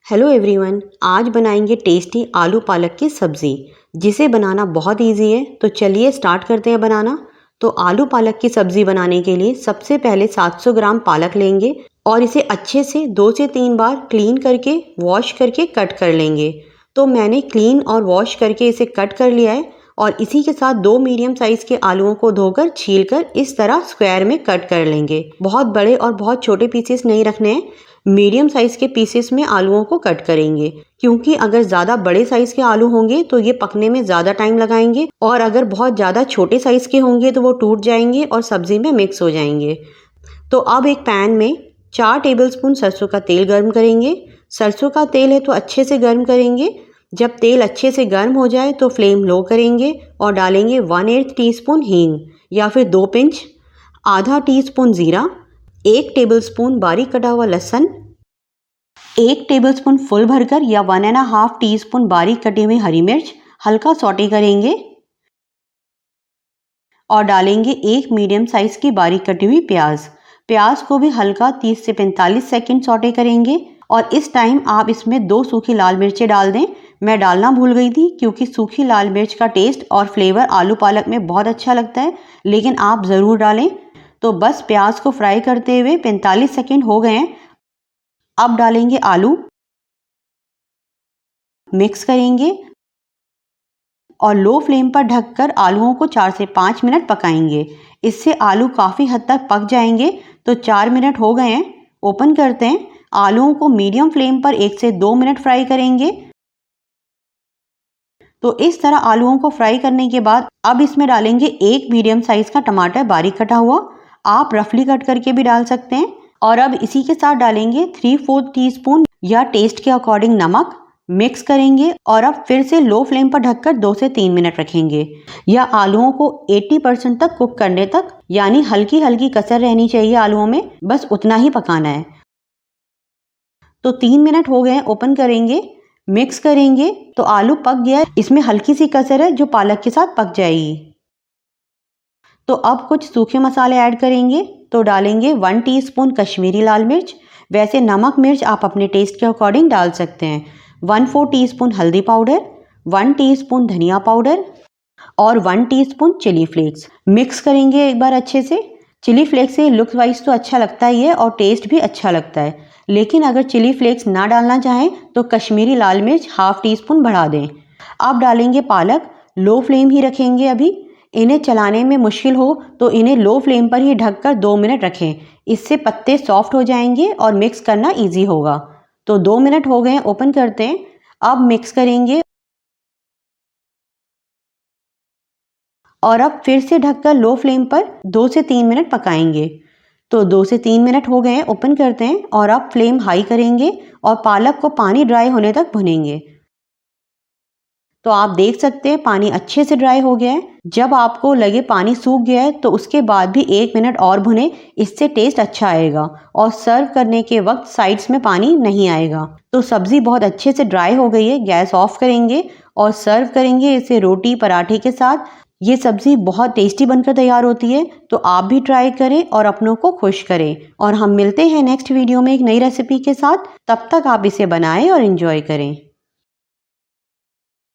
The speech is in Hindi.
हेलो एवरीवन, आज बनाएंगे टेस्टी आलू पालक की सब्ज़ी जिसे बनाना बहुत इजी है। तो चलिए स्टार्ट करते हैं बनाना। तो आलू पालक की सब्ज़ी बनाने के लिए सबसे पहले 700 ग्राम पालक लेंगे और इसे अच्छे से 2 से 3 बार क्लीन करके वॉश करके कट कर लेंगे। तो मैंने क्लीन और वॉश करके इसे कट कर लिया है और इसी के साथ 2 मीडियम साइज़ के आलूओं को धोकर छीलकर इस तरह स्क्वायर में कट कर लेंगे। बहुत बड़े और बहुत छोटे पीसेस नहीं रखने हैं, मीडियम साइज़ के पीसेस में आलूओं को कट करेंगे, क्योंकि अगर ज़्यादा बड़े साइज़ के आलू होंगे तो ये पकने में ज़्यादा टाइम लगाएंगे और अगर बहुत ज़्यादा छोटे साइज़ के होंगे तो वो टूट जाएंगे और सब्ज़ी में मिक्स हो जाएंगे। तो अब एक पैन में 4 टेबलस्पून सरसों का तेल गर्म करेंगे। सरसों का तेल है तो अच्छे से गर्म करेंगे। जब तेल अच्छे से गर्म हो जाए तो फ्लेम लो करेंगे और डालेंगे 1/8 टीस्पून हींग या फिर 2 पिंच, आधा टीस्पून ज़ीरा, 1 टेबलस्पून बारीक कटा हुआ लहसुन, 1 टेबलस्पून फुल भरकर या 1.5 टीस्पून बारीक कटी हुई हरी मिर्च हल्का सौटे करेंगे और डालेंगे 1 मीडियम साइज की बारीक कटी हुई प्याज। प्याज को भी हल्का 30 से 45 सेकंड सौटे करेंगे और इस टाइम आप इसमें 2 सूखी लाल मिर्चें डाल दें। मैं डालना भूल गई थी क्योंकि सूखी लाल मिर्च का टेस्ट और फ्लेवर आलू पालक में बहुत अच्छा लगता है, लेकिन आप ज़रूर डालें। तो बस प्याज को फ्राई करते हुए 45 सेकंड हो गए हैं। अब डालेंगे आलू, मिक्स करेंगे और लो फ्लेम पर ढककर आलूओं को 4 से 5 मिनट पकाएंगे। इससे आलू काफ़ी हद तक पक जाएंगे। तो 4 मिनट हो गए हैं, ओपन करते हैं। आलूओं को मीडियम फ्लेम पर 1 से 2 मिनट फ्राई करेंगे। तो इस तरह आलूओं को फ्राई करने के बाद अब इसमें डालेंगे 1 मीडियम साइज का टमाटर बारीक कटा हुआ, आप रफली कट करके भी डाल सकते हैं। और अब इसी के साथ डालेंगे 3/4 टीस्पून या टेस्ट के अकॉर्डिंग नमक। मिक्स करेंगे और अब फिर से लो फ्लेम पर ढककर 2 से 3 मिनट रखेंगे या आलूओं को 80% तक कुक करने तक, यानी हल्की हल्की कसर रहनी चाहिए आलूओं में, बस उतना ही पकाना है। तो 3 मिनट हो गए, ओपन करेंगे, मिक्स करेंगे। तो आलू पक गया है, इसमें हल्की सी कसर है जो पालक के साथ पक जाएगी। तो अब कुछ सूखे मसाले ऐड करेंगे। तो डालेंगे 1 टीस्पून कश्मीरी लाल मिर्च, वैसे नमक मिर्च आप अपने टेस्ट के अकॉर्डिंग डाल सकते हैं। 1/4 टीस्पून हल्दी पाउडर, 1 टीस्पून धनिया पाउडर और 1 टीस्पून चिली फ्लेक्स। मिक्स करेंगे एक बार अच्छे से। चिली फ्लेक्स से लुक वाइज तो अच्छा लगता ही है और टेस्ट भी अच्छा लगता है, लेकिन अगर चिली फ्लेक्स ना डालना चाहें तो कश्मीरी लाल मिर्च 1/2 टीस्पून बढ़ा दें। अब डालेंगे पालक, लो फ्लेम ही रखेंगे। अभी इन्हें चलाने में मुश्किल हो तो इन्हें लो फ्लेम पर ही ढककर 2 मिनट रखें, इससे पत्ते सॉफ्ट हो जाएंगे और मिक्स करना इजी होगा। तो 2 मिनट हो गए, ओपन करते हैं। अब मिक्स करेंगे और अब फिर से ढककर लो फ्लेम पर 2 से 3 मिनट पकाएंगे। तो 2 से 3 मिनट हो गए, ओपन करते हैं और अब फ्लेम हाई करेंगे और पालक को पानी ड्राई होने तक भुनेंगे। तो आप देख सकते हैं पानी अच्छे से ड्राई हो गया है। जब आपको लगे पानी सूख गया है तो उसके बाद भी 1 मिनट और भुने, इससे टेस्ट अच्छा आएगा और सर्व करने के वक्त साइड्स में पानी नहीं आएगा। तो सब्ज़ी बहुत अच्छे से ड्राई हो गई है, गैस ऑफ करेंगे और सर्व करेंगे इसे रोटी पराठे के साथ। ये सब्ज़ी बहुत टेस्टी बनकर तैयार होती है, तो आप भी ट्राई करें और अपनों को खुश करें। और हम मिलते हैं नेक्स्ट वीडियो में एक नई रेसिपी के साथ। तब तक आप इसे बनाएं और एंजॉय करें।